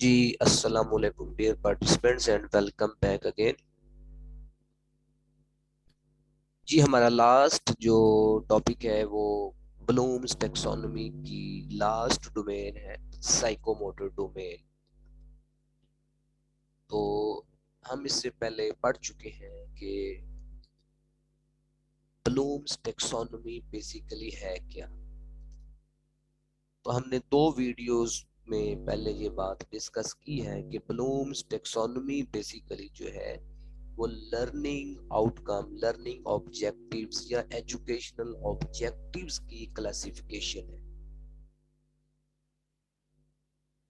जी अस्सलाम वालेकुम dear participants and welcome back again. जी हमारा लास्ट जो टॉपिक है वो ब्लूम्स टेक्सोनोमी की लास्ट डोमेन है साइकोमोटर डोमेन। तो हम इससे पहले पढ़ चुके हैं कि ब्लूम्स टेक्सोनोमी बेसिकली है क्या। तो हमने दो वीडियोस में पहले ये बात डिस्कस की है कि ब्लूम्स टेक्सोनोमी बेसिकली जो है वो लर्निंग आउटकम, लर्निंग ऑब्जेक्टिव्स या एजुकेशनल ऑब्जेक्टिव्स की क्लासिफिकेशन है।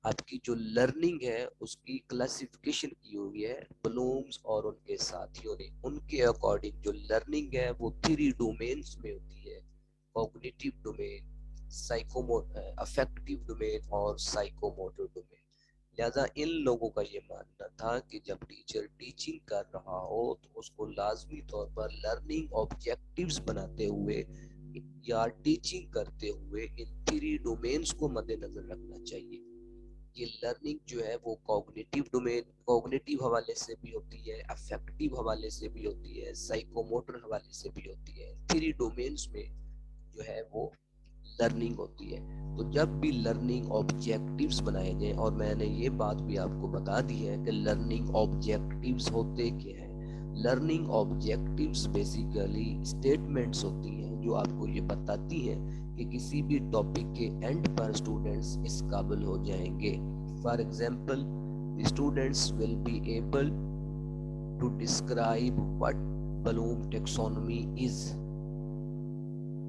आपकी जो लर्निंग है उसकी क्लासिफिकेशन की हुई है ब्लूम्स और उनके साथियों ने। उनके अकॉर्डिंग जो लर्निंग है वो 3 डोमेन्स में होती है, cognitive domain, psychomotor affective domain और साइकोमोटर डोमेन। लिहाजा इन लोगों का ये मानना था कि जब टीचर टीचिंग कर रहा हो तो उसको लाजमी तौर पर लर्निंग ऑब्जेक्टिव्स बनाते हुए या टीचिंग करते हुए इन 3 डोमेन्स को मद्देनजर रखना चाहिए। ये लर्निंग जो है वो कॉग्निटिव डोमेन, कॉग्निटिव हवाले से भी होती है, अफेक्टिव हवाले से भी होती है, साइकोमोटर हवाले से भी होती है। 3 डोमेन्स में जो है वो लर्निंग होती है। तो जब भी लर्निंग ऑब्जेक्टिव्स बनाए गए, और मैंने ये बात भी आपको बता दी है कि लर्निंग ऑब्जेक्टिव्स होते क्या है। लर्निंग ऑब्जेक्टिव्स बेसिकली स्टेटमेंट्स होती हैं जो आपको ये बताती हैं कि किसी भी टॉपिक के एंड पर स्टूडेंट्स इस काबिल हो जाएंगे। For example, the students will be able to describe what Bloom taxonomy is.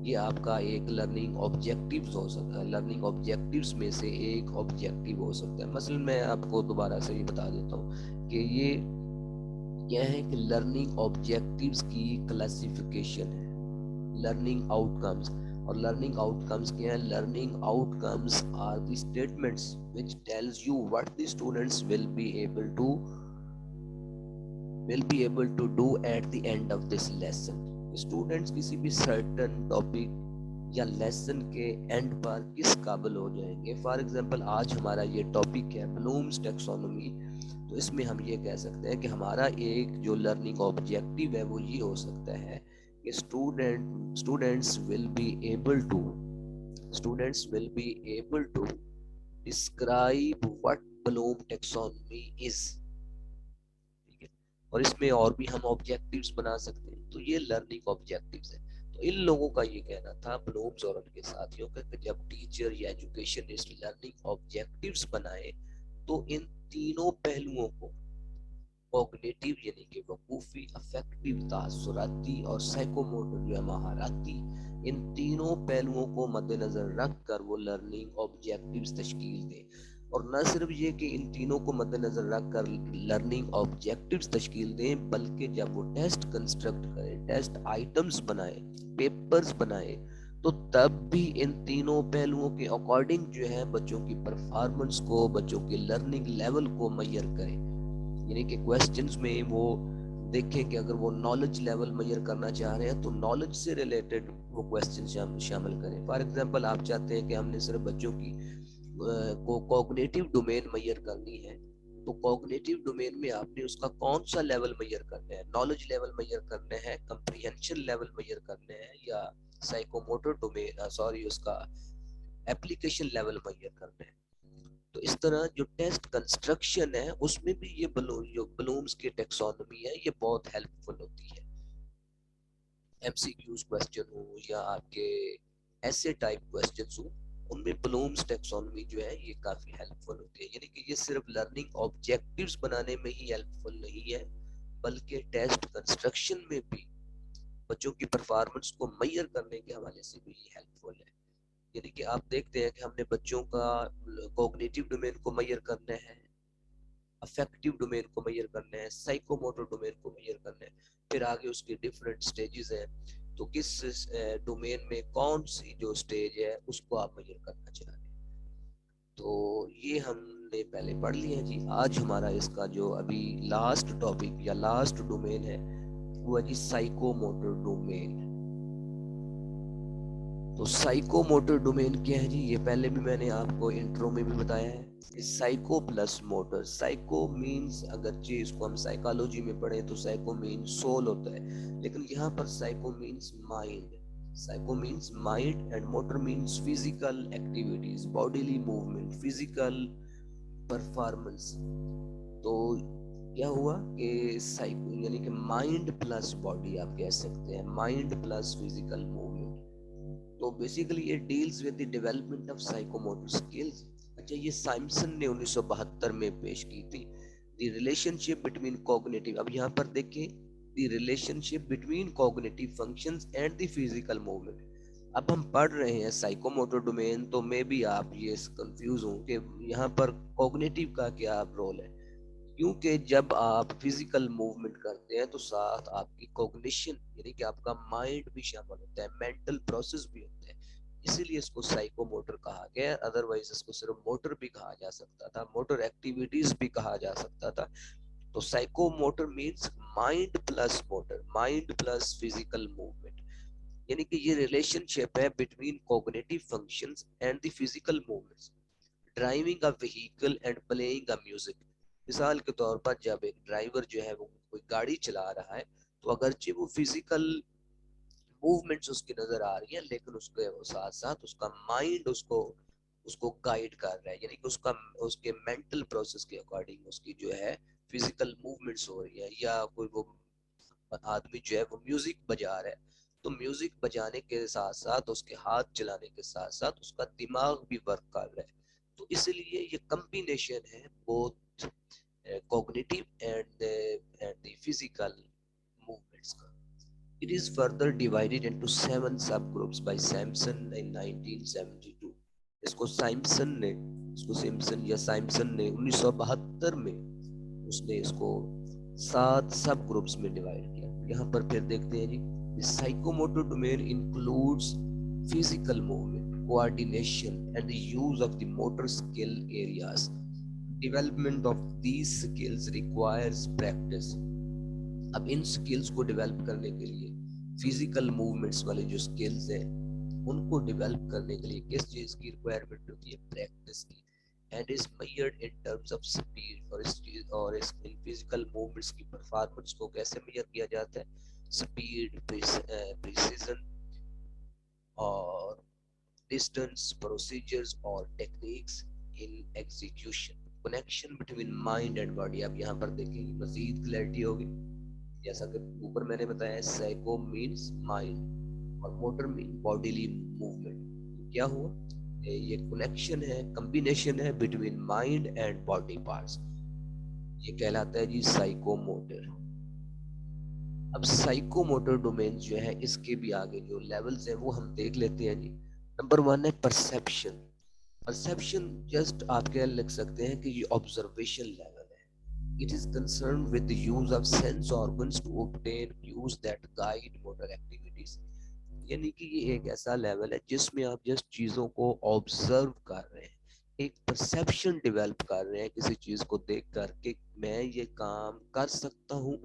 ये आपका एक लर्निंग ऑब्जेक्टिव्स हो सकता है, लर्निंग ऑब्जेक्टिव्स में से एक ऑब्जेक्टिव हो सकता है। मसलन मैं आपको दोबारा से ये बता देता हूँ कि ये क्या है कि लर्निंग ऑब्जेक्टिव्स की क्लासिफिकेशन है। लर्निंग आउटकम्स, और लर्निंग आउटकम्स क्या है? Learning outcomes are the statements which tells you what the students will be able to do at the end of this lesson। Students किसी भी सर्टन टॉपिक या lesson के and पर किस काबिल हो जाएंगे। फॉर एग्जांपल आज हमारा ये टॉपिक है ब्लूम्स टेक्सोनोमी, तो इसमें हम ये कह सकते हैं कि हमारा एक जो लर्निंग ऑब्जेक्टिव है वो ये हो सकता है कि students will be able to describe what Bloom taxonomy is. और इसमें और भी हम ऑब्जेक्टिव्स बना सकते हैं। तो ये लर्निंग ऑब्जेक्टिव्स है। तो इन लोगों का ये कहना था, ब्लूम्स और उनके साथियों का, कि जब टीचर या एजुकेशनिस्ट लर्निंग ऑब्जेक्टिव्स बनाए तो इन तीनों पहलुओं को, कॉग्निटिव यानी कि वकूफी, अफेक्टिव तासुराती और साइकोमोटर जो है महाराती, इन तीनों पहलुओं को मद्देनजर रख कर वो लर्निंग ऑब्जेक्टिव्स तश्कील दें। और न सिर्फ ये कि इन तीनों को मद्देनजर रख कर लर्निंग ऑब्जेक्टिव्स तश्कील दें, बल्कि जब वो टेस्ट कंस्ट्रक्ट करें, टेस्ट आइटम्स बनाए, पेपर्स बनाए, तो तब भी इन तीनों पहलुओं के अकॉर्डिंग जो है बच्चों की परफॉर्मेंस को, बच्चों के लर्निंग लेवल को मेजर करें। यानी कि क्वेश्चंस में वो देखें कि अगर वो नॉलेज लेवल मेजर करना चाह रहे हैं तो नॉलेज से रिलेटेड वो क्वेश्चन शामिल करें। फॉर एग्जांपल, आप चाहते हैं कि हमने सिर्फ बच्चों की को कॉग्निटिव डोमेन मेजर करनी है, तो कॉग्निटिव डोमेन में आपने उसका कौन सा लेवल मेजर करना है? नॉलेज लेवल मेजर करना है, कंप्रीहेंशन लेवल मेजर करना है, या साइकोमोटर डोमेन उसका एप्लीकेशन लेवल मेजर करना है? तो इस तरह जो टेस्ट कंस्ट्रक्शन है उसमें भी ये जो ब्लूम्स की टेक्सोनोमी है ये बहुत हेल्पफुल होती है। एमसीक्यूज क्वेश्चन हो या आपके ऐसे टाइप क्वेश्चंस हो, उनमें ब्लूम्स टेक्सोनोमी जो है ये काफी हेल्पफुल होती है। यानी कि ये सिर्फ लर्निंग ऑब्जेक्टिव्स बनाने में ही हेल्पफुल नहीं है, बल्कि टेस्ट कंस्ट्रक्शन में भी बच्चों की परफॉर्मेंस को मेजर करने के हवाले से भी ये हेल्पफुल है। यानी कि आप देखते हैं कि हमने बच्चों का कॉग्निटिव डोमेन को मेजर करना है, अफेक्टिव डोमेन को मेजर करना है, साइकोमोटर डोमेन को मेजर करना है, फिर आगे उसके डिफरेंट स्टेजेस हैं। तो किस डोमेन में कौन सी जो स्टेज है उसको आप मेजर करना चाह रहे हैं। तो ये हमने पहले पढ़ लिया है जी। आज हमारा इसका जो अभी लास्ट टॉपिक या लास्ट डोमेन है वो है जी साइकोमोटर डोमेन। तो साइकोमोटर डोमेन क्या है जी? ये पहले भी मैंने आपको इंट्रो में भी बताया है psycho plus motor. Psycho means, अगरचे इसको हम साइकोलॉजी में पढ़े तो साइको मीन्स सोल होता है, लेकिन यहाँ पर psycho means mind. Psycho means mind and motor means physical activities, bodily movement, physical performance. तो क्या हुआ कि साइको यानी कि माइंड प्लस बॉडी आप कह सकते हैं, माइंड प्लस फिजिकल मूवमेंट। तो बेसिकली ये deals with the development of psychomotor skills. अच्छा, ये साइमसन ने 1972 में पेश की थी। द रिलेशनशिप बिटवीन कॉग्निटिव, अब यहाँ पर देखिए, the relationship between cognitive functions and the physical movement. अब हम पढ़ रहे हैं साइकोमोटर डोमेन, तो मे भी आप ये कंफ्यूज हों कि यहाँ पर कॉग्निटिव का क्या रोल है, क्योंकि जब आप फिजिकल मूवमेंट करते हैं तो साथ आपकी कॉग्निशन यानी कि आपका माइंड भी शामिल होता है, मेंटल प्रोसेस भी होता है, इसीलिए इसको साइकोमोटर कहा गया। अदरवाइज इसको सिर्फ मोटर भी कहा जा सकता था, मोटर एक्टिविटीज भी कहा जा सकता था। तो psychomotor means mind plus motor, mind plus physical movement, यानी कि ये रिलेशनशिप है between cognitive functions and the physical movements, driving a vehicle and playing a music. मिसाल के तौर पर जब एक ड्राइवर जो है वो कोई गाड़ी चला रहा है, तो अगरचे वो फिजिकल मूवमेंट्स उसकी नजर आ रही है, लेकिन उसके साथ साथ उसका माइंड उसको उसको गाइड कर रहा है, यानी कि उसका उसके मेंटल प्रोसेस के अकॉर्डिंग उसकी जो है फिजिकल मूवमेंट्स हो रही है। या कोई वो आदमी जो है वो म्यूजिक बजा रहा है, तो म्यूजिक बजाने के साथ साथ उसके हाथ चलाने के साथ साथ उसका दिमाग भी वर्क कर रहा है। तो इसलिए ये कॉम्बिनेशन है both cognitive and the physical movements का। It is further divided into 7 subgroups by Sampson in 1972। इसको साइमसन ने, इसको सिम्पसन या साइमसन ने 1972 में उसने इसको 7 सब ग्रुप्स में डिवाइड किया। यहाँ पर फिर देखते हैं जी, the psychomotor domain includes physical movement, coordination and the use of the motor skill areas. Development of these skills requires practice। अब इन स्किल्स को डेवलप करने के लिए, फिजिकल मूवमेंट्स वाले जो स्किल्स हैं उनको डेवलप करने के लिए किस चीज की रिक्वायरमेंट होती है, प्रैक्टिस की। And is measured in terms of speed, और इस चीज और इस इन फिजिकल मूवमेंट्स की परफॉर्मेंस को कैसे मेजर किया जाता है, स्पीड, प्रिसीजन और डिस्टेंस, प्रोसीजर्स और techniques in execution, connection between mind and body. आप यहाँ पर देखेंगे मजीद क्लैरिटी होगी। जैसा कि ऊपर मैंने बताया, साइको मीन्स माइंड और मोटर मीन बॉडीली मूवमेंट। क्या हुआ, ये कनेक्शन है, कॉम्बिनेशन है between mind and body parts, ये कहलाता है जी साइकोमोटर। अब साइकोमोटर डोमेन जो है इसके भी आगे जो लेवल्स हैं वो हम देख लेते हैं जी। नंबर 1 है परसेप्शन। परसेप्शन जस्ट आप क्या लिख सकते हैं कि ये ऑब्जर्वेशन लेवल है। It is concerned with the use of sense organs to obtain cues that guide motor activities। यानी कि ये एक ऐसा लेवल है जिसमें आप जस्ट चीजों को ऑब्जर्व कर रहे हैं, एक परसेप्शन डेवलप कर रहे हैं किसी चीज को देख कर के मैं ये काम कर सकता हूँ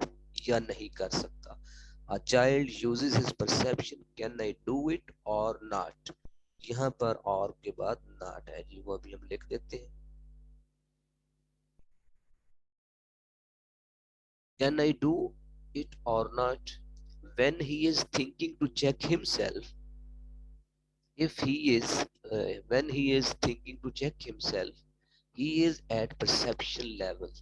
या नहीं कर सकता। A child uses his perception, can I do it or not। यहाँ पर और के बाद not है जी, वो अभी हम लिख देते हैं। Can I do it or not? When he is thinking to check himself, if he is, when he is thinking to check himself, he is at perception level।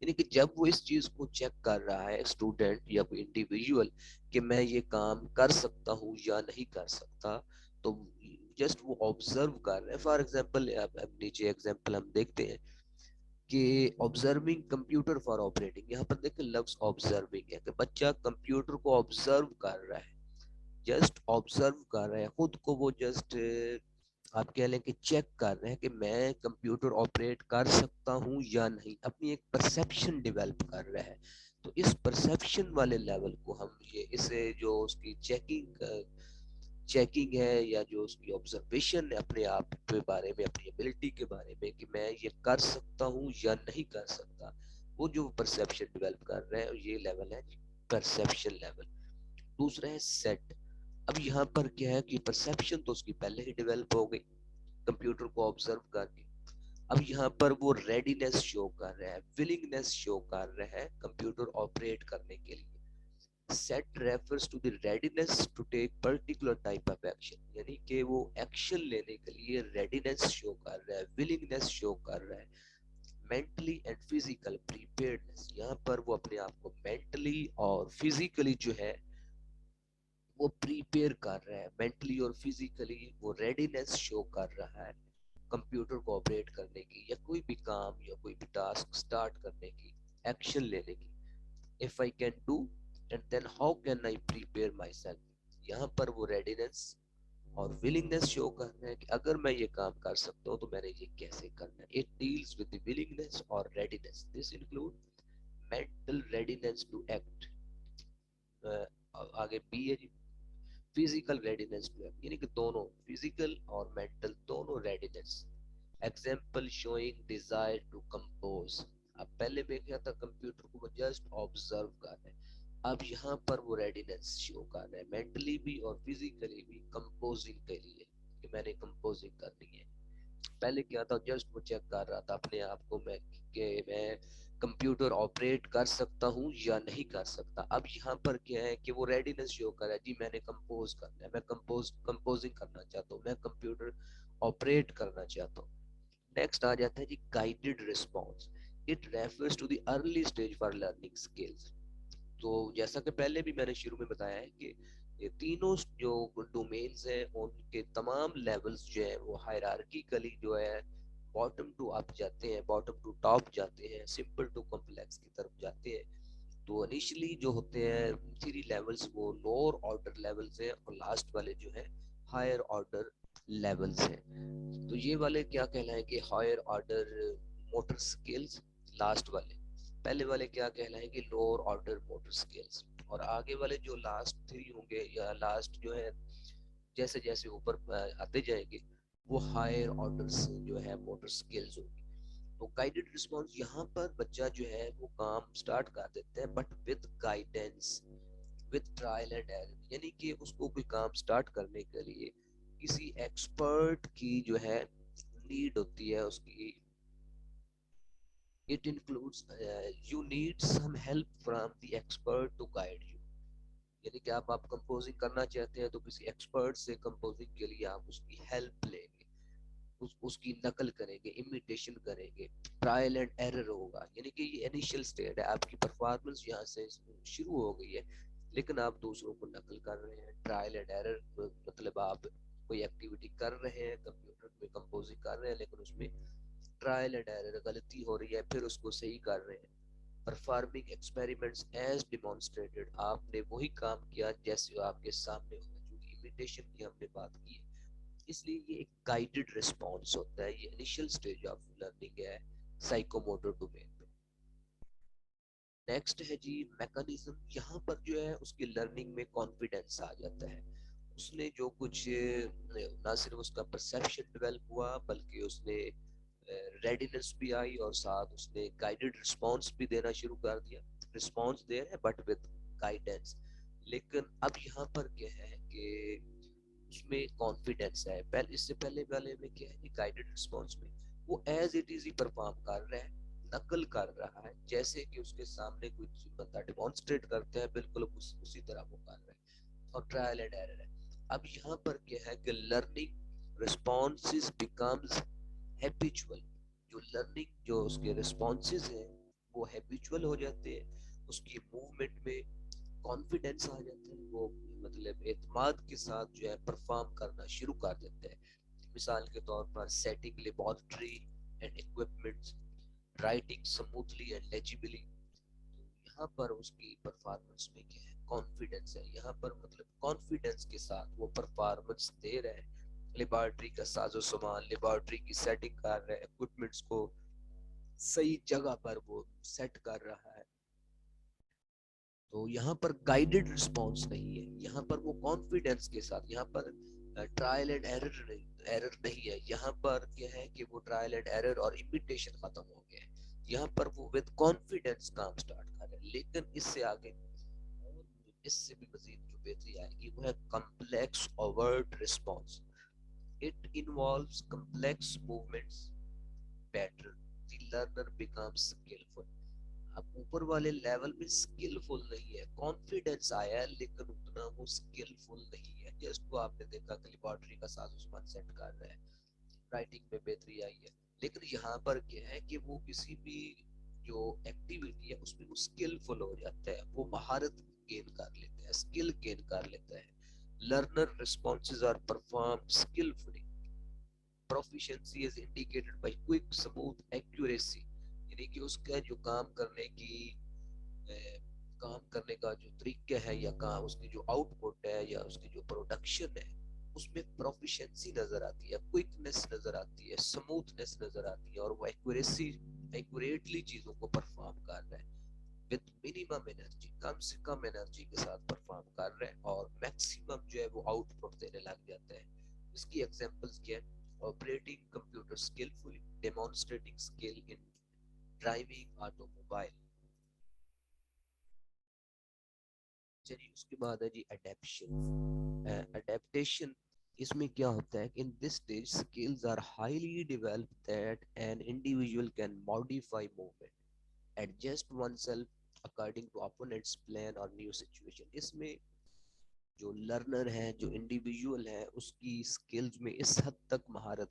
यानी कि जब वो इस चीज को चेक कर रहा है स्टूडेंट या कोई इंडिविजुअल कि मैं ये काम कर सकता हूँ या नहीं कर सकता, तो जस्ट वो ऑब्जर्व कर रहे हैं। फॉर एग्जाम्पल, अब नीचे एग्जाम्पल हम देखते हैं कि ऑब्जर्विंग कंप्यूटर फॉर ऑपरेटिंग। यहाँ पर देखिए लफ्ज ऑब्जर्विंग है कि बच्चा कंप्यूटर को ऑब्जर्व कर रहा है, जस्ट ऑब्जर्व कर रहा है खुद को, वो जस्ट आप कह लें कि चेक कर रहे हैं कि मैं कंप्यूटर ऑपरेट कर सकता हूँ या नहीं, अपनी एक परसेप्शन डेवलप कर रहा है। तो इस परसेप्शन वाले लेवल को हम ये इसे जो उसकी चेकिंग है या जो उसकी ऑब्जर्वेशन है अपने आप के बारे में, अपनी एबिलिटी के बारे में कि मैं ये कर सकता हूँ या नहीं कर सकता, वो जो परसेप्शन डेवलप कर रहे हैं ये लेवल है परसेप्शन लेवल। दूसरा है सेट। अब यहाँ पर क्या है कि परसेप्शन तो उसकी पहले ही डेवलप हो गई, कंप्यूटर को ऑब्जर्व करके। अब यहाँ पर वो रेडीनेस शो कर रहा है, विलिंगनेस शो कर रहा है कंप्यूटर ऑपरेट करने के लिए। Set refers to the readiness to take particular type of action, यानी कि वो एक्शन लेने के लिए रेडीनेस शो कर रहा है, विलिंगनेस शो कर रहा है। मेंटली एंड फिजिकल प्रीपेयर्डनेस, यहाँ पर वो अपने आप को मेंटली और फिजिकली जो है वो प्रीपेयर कर रहा है, मेंटली और फिजिकली वो रेडीनेस शो कर रहा है कंप्यूटर को ऑपरेट करने की, या कोई भी काम या कोई भी टास्क स्टार्ट करने की, एक्शन लेने की। If I can do and then how can I prepare my self, यहाँ पर वो रेडीनेस और विलिंगनेस शो कर रहे हैं कि अगर मैं ये काम कर सकता हूँ तो मैंने ये कैसे करना है। It deals with the willingness और readiness, this include mental readiness to act. आगे बी है जी, फिजिकल रेडीनेस टू एक्ट, यानी कि दोनों फिजिकल और मेंटल दोनों readiness. Example showing desire to compose, अब पहले में क्या था, कंप्यूटर को वो जस्ट ऑब्जर्व कर रहे हैं, अब यहाँ पर वो रेडीनेस शो कर रहे हैं मेंटली भी और फिजिकली भी कंपोजिंग के लिए, कि मैंने कंपोजिंग करनी है। पहले क्या था, जस्ट वो चेक कर रहा था अपने आप को मैं कि मैं कंप्यूटर ऑपरेट कर सकता हूँ या नहीं कर सकता। अब यहाँ पर क्या है कि वो रेडीनेस शो कर रहा है, जी मैंने कंपोज करना है, मैं कंपोजिंग करना चाहता हूँ, मैं कंप्यूटर ऑपरेट करना चाहता हूँ। नेक्स्ट आ जाता है जी guided response. It refers to the early stage for learning skills. तो जैसा कि पहले भी मैंने शुरू में बताया है कि ये तीनों जो डोमेन्स हैं उनके तमाम लेवल्स जो है वो हायरार्किकली जो है बॉटम टू अप जाते हैं, बॉटम टू टॉप जाते हैं, सिंपल टू कॉम्प्लेक्स की तरफ जाते हैं। तो इनिशियली जो होते हैं थ्री लेवल्स वो लोअर ऑर्डर लेवल्स हैं, और लास्ट वाले जो है हायर ऑर्डर लेवल्स हैं। तो ये वाले क्या कहलाएंगे, higher order motor skills. Last वाले, पहले वाले क्या कहलाएंगे, लोअर ऑर्डर मोटर स्किल्स। और आगे वाले जो लास्ट थ्री होंगे या लास्ट जो है जैसे जैसे ऊपर आते जाएंगे वो हायर ऑर्डर जो है मोटर स्किल्स होगी। तो गाइडेड रिस्पॉन्स, यहाँ पर बच्चा जो है वो काम स्टार्ट कर देता है but with guidance, with trial and error, यानी कि उसको कोई काम स्टार्ट करने के लिए किसी एक्सपर्ट की जो है नीड होती है उसकी। It includes you need some help from the expert to guide you, यानी कि आप कंपोजिंग करना चाहते हैं तो किसी एक्सपर्ट से कंपोजिंग के लिए आप उसकी हेल्प लेंगे, उसकी नकल करेंगे, इमिटेशन करेंगे, ट्रायल एंड एरर होगा। यानी कि ये इनिशियल स्टेज है, आपकी परफॉर्मेंस यहाँ से शुरू हो गई है लेकिन आप दूसरों को नकल कर रहे हैं। ट्रायल एंड एरर मतलब आप कोई एक्टिविटी कर रहे हैं, कंप्यूटर में कंपोजिंग कर रहे हैं लेकिन उसमें ट्रायल एंड एरर, गलती हो रही है फिर उसको सही कर रहे हैं। परफॉर्मिंग एक्सपेरिमेंट्स एज डिमॉन्स्ट्रेटेड, आपने वही काम किया जैसे आपके सामने हो, जो इमिटेशन की हमने बात की है, इसलिए ये एक गाइडेड रिस्पॉन्स होता है। ये इनिशियल स्टेज ऑफ लर्निंग है साइकोमोटर डोमेन में। नेक्स्ट है जी मैकेनिज्म, यहाँ पर जो है उसकी लर्निंग में कॉन्फिडेंस आ जाता है। उसने जो कुछ ना सिर्फ उसका परसेप्शन डेवलप हुआ बल्कि उसने रेडीनेस भी आई और साथ उसने गाइडेड रिस्पॉन्स भी देना शुरू कर दिया। रिस्पॉन्स दे रहे हैं बट विद गाइडेंस। लेकिन अब यहाँ पर क्या है कि उसमें कॉन्फिडेंस है। पहले इससे पहले वाले में क्या है, गाइडेड रिस्पॉन्स में वो as it is he perform कर रहा है, नकल कर रहा है, जैसे कि उसके सामने कोई बंदा डिमॉन्स्ट्रेट करते हैं बिल्कुल उसी तरह वो कर रहा है। और ट्रायल एंड एरर है। अब यहाँ पर क्या है कि लर्निंग रिस्पॉन्सेज बिकम्स हैबिचुअल, जो लर्निंग जो उसके रिस्पॉन्सेज हैं वो हैबिचुअल हो जाते हैं, उसकी मूवमेंट में कॉन्फिडेंस आ जाता है, वो मतलब एतमाद के साथ जो है परफॉर्म करना शुरू कर देते हैं। मिसाल के तौर पर setting laboratory and equipments, writing smoothly and legibly. तो यहाँ पर उसकी परफॉर्मेंस में क्या है, कॉन्फिडेंस है। यहाँ पर मतलब कॉन्फिडेंस के साथ वो परफॉर्मेंस दे रहे हैं। लेबोरेटरी का साजो सामान, लेबोरेटरी की सेटिंग कर रहे हैं, इक्विपमेंट्स को सही जगह पर वो सेट कर रहा है। तो यहाँ पर गाइडेड रिस्पॉन्स नहीं है, यहाँ पर वो कॉन्फिडेंस के साथ, यहाँ पर ट्रायल एंड एरर नहीं है। यहाँ पर क्या है कि वो ट्रायल एंड एरर और इमिटेशन खत्म हो गया है। यहाँ पर वो विद कॉन्फिडेंस काम स्टार्ट कर रहे हैं। लेकिन इससे आगे और इससे भी मजीद जो बेहतरी आएगी वो है complex overt response. It involves complex movements pattern. The learner becomes skillful. अब ऊपर वाले लेवल में स्किलफुल नहीं है, कॉन्फिडेंस आया है लेकिन उतना वो स्किलफुल नहीं है। जस्ट को आपने देखा कि लेबोरेटरी का साज-ओ-सामान सेट कर रहा है, राइटिंग में बेहतरी आई है, लेकिन यहाँ पर क्या है कि वो किसी भी जो एक्टिविटी है उसमें वो स्किलफुल हो जाता है, वो महारत गेन कर लेता है, स्किल गेन कर लेता है। Learner responses are perform skilfully, proficiency is indicated by quick smooth accuracy, यानी कि उसका जो काम करने का जो तरीका है या काम उसकी जो आउटपुट है या उसकी जो प्रोडक्शन है उसमें प्रोफिशिएंसी नजर आती है, क्विकनेस नजर आती है, स्मूथनेस नजर आती है, और वो एक्यूरेटली चीजों को परफॉर्म कर रहा है विद मिनिमम एनर्जी, कम से कम एनर्जी के साथ परफॉर्म कर रहे हैं और मैक्सिमम जो है वो आउटपुट देने लग जाता है। इसकी एग्जांपल्स क्या है? Operating computer skilfully, demonstrating skill in driving automobile. चलिए उसके बाद है जी अडेप्शन, अडेप्टेशन। इसमें क्या होता है कि in this stage skills are highly developed that an individual can modify movement, adjust oneself according to opponent's plan or new situation। इसमें जो लर्नर है, जो इंडिविजुअल है, उसकी स्किल्स में इस हद तक महारत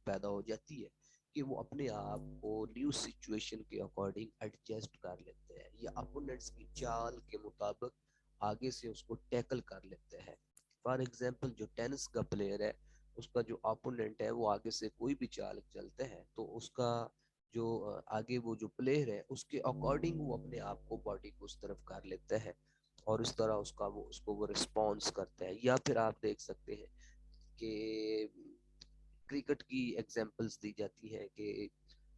पैदा हो जाती है कि वो अपने आप को न्यू सिचुएशन के अकॉर्डिंग एडजस्ट कर लेते हैं या अपोनेंट्स की चाल के मुताबिक आगे से उसको टैकल कर लेते हैं। फॉर एग्जांपल जो टेनिस का प्लेयर है, उसका जो अपोनेंट है वो आगे से कोई भी चाल चलते हैं तो उसका जो आगे वो जो प्लेयर है उसके अकॉर्डिंग वो अपने आप को बॉडी को उस तरफ कर लेता है और इस तरह उसको वो रिस्पॉन्स करता है। या फिर आप देख सकते हैं कि क्रिकेट की एग्जांपल्स दी जाती है कि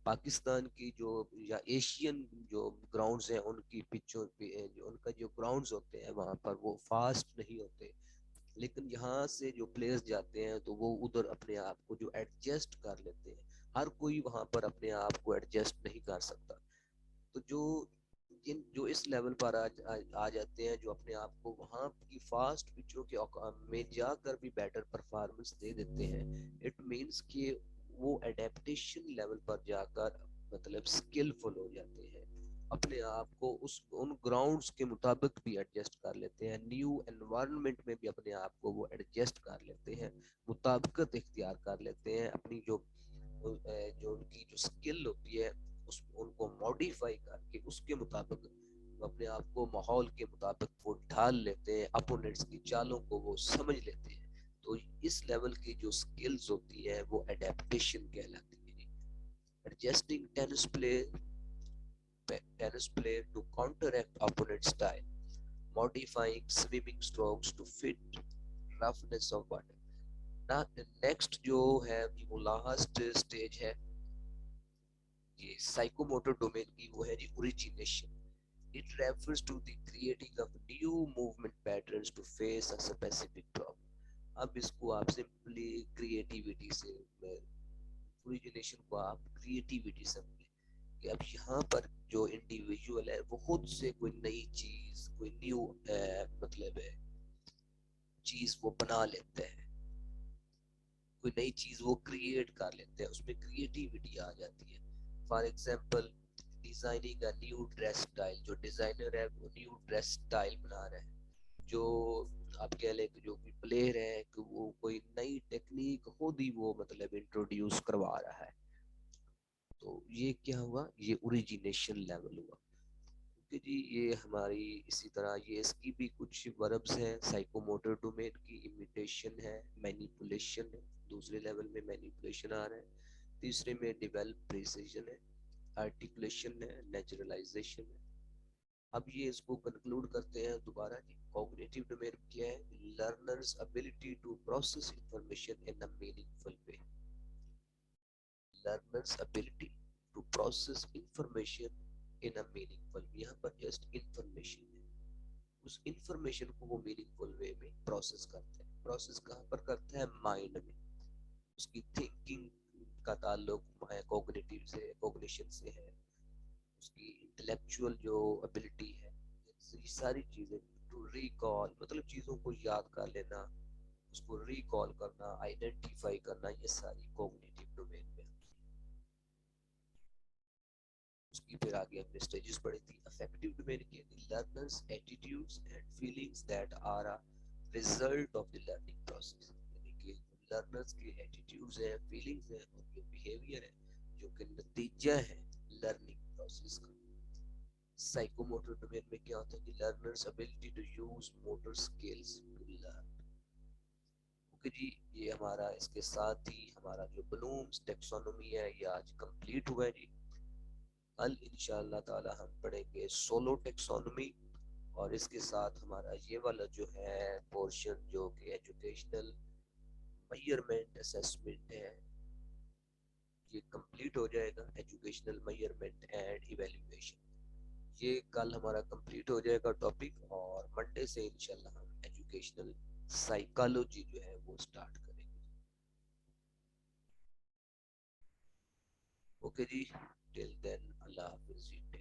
पाकिस्तान की जो या एशियन जो ग्राउंड्स हैं उनकी पिचों पे जो उनका जो ग्राउंड्स होते हैं वहाँ पर वो फास्ट नहीं होते, लेकिन यहाँ से जो प्लेयर्स जाते हैं तो वो उधर अपने आप को जो एडजस्ट कर लेते हैं। हर कोई वहाँ पर अपने आप को एडजस्ट नहीं कर सकता। तो जो इस लेवल पर आ जाते हैं, जो अपने आप को वहाँ की फास्ट पिचों के में जाकर भी बेटर परफॉर्मेंस दे देते हैं, इट मींस कि वो एडेप्टेशन लेवल पर जाकर मतलब स्किलफुल हो जाते हैं, अपने आप को उस उन ग्राउंड्स के मुताबिक भी एडजस्ट कर लेते हैं, न्यू एनवायरनमेंट में भी अपने आप को वो एडजस्ट कर लेते हैं, मुताबिकत इख्तियार कर लेते हैं, अपनी जो उनकी जो स्किल होती है उस उनको मॉडिफाई करके उसके मुताबिक अपने आप को माहौल के मुताबिक वो ढाल लेते हैं, अपोनेंट्स की चालों को वो समझ लेते हैं। तो इस लेवल की जो स्किल्स होती है वो एडेप्टेशन कहलाती है। Adjusting tennis play to counteract opponent style, modifying swimming strokes to fit roughness of water। ना नेक्स्ट जो है वो लास्ट स्टेज है ये साइकोमोटर डोमेन की, वो है जी origination. It refers to the creating of new movement patterns to face a specific problem. अब इसको आप सिंपली क्रिएटिविटी से ओरिजिनेशन को आप क्रिएटिविटी समझें कि अब यहाँ पर जो इंडिविजुअल है वो खुद से कोई नई चीज, कोई न्यू मतलब है चीज वो बना लेते हैं, कोई नई चीज वो क्रिएट कर लेते हैं, उसमें क्रिएटिविटी आ जाती है। For example designing a new dress style, जो डिजाइनर है वो न्यू ड्रेस स्टाइल बना रहा है। जो आप कह लें कि जो भी प्लेयर है कि वो कोई नई टेक्निक खुद ही वो मतलब इंट्रोड्यूस करवा रहा है। तो ये क्या हुआ, ये ओरिजिनेशन लेवल हुआ। ओके जी, ये हमारी इसी तरह ये इसकी भी कुछ वर्ब्स हैं। साइकोमोटर डोमेन की इमिटेशन है, मैनिपुलेशन है, दूसरे लेवल में मैनिपुलेशन आ रहा है, तीसरे में डेवलप प्रिसिजन है, आर्टिकुलेशन है, नेचुरलाइजेशन है। अब ये इसको कंक्लूड करते हैं दोबारा जी। कॉग्निटिव डोमेन क्या है? Learner's ability to process information in a meaningful way. Learner's ability to process information in a meaningful, यहाँ पर जस्ट इंफॉर्मेशन है, उस इंफॉर्मेशन को वो मीनिंगफुल वे में प्रोसेस करते हैं। प्रोसेस कहाँ पर करते हैं? माइंड में। उसकी थिंकिंग का ताल्लुक कॉग्निटिव से, कॉग्निशन से है, उसकी इंटेलेक्चुअल जो एबिलिटी है, ये सारी चीजें, टू रिकॉल मतलब चीजों को याद कर लेना, اس کو ریکال کرنا، آئیڈینٹیفائی کرنا، یہ ساری کوگنیٹو ڈومین میں آتی ہے. اس کی پھر آگے ہم نے اسٹیجز پڑھی تھی. افیکٹو ڈومین کی learners attitudes and feelings that are a result of the learning process, یعنی کہ لرنرز کے ایٹیٹیوڈز ہیں، فیلنگز ہیں اور جو بیہیویئر ہے جو کہ نتیجہ ہے لرننگ پروسیس کا. سائیکو موٹر ڈومین میں کیا ہوتا ہے کہ learners ability to use motor skills to learn. Okay جی، یہ ہمارا اس کے ساتھ ہی ہمارا جو بلومز ٹیکسونومی ہے یہ آج کمپلیٹ ہوا ہے جی. کل انشاءاللہ تعالی ہم پڑھیں گے سولو ٹیکسونومی، اور اس کے ساتھ ہمارا یہ والا جو ہے پورشن جو کہ ایجوکیشنل میئرمنٹ اسیسمنٹ ہے یہ کمپلیٹ ہو جائے گا. ایجوکیشنل میئرمنٹ اینڈ ایویلیویشن یہ کل ہمارا کمپلیٹ ہو جائے گا ٹاپک، اور منڈے سے انشاءاللہ ہم ایجوکیشنل سائیکالوجی جو ہے وہ سٹارٹ کریں گے. اوکے جی، ٹل دین اللہ حافظ جی.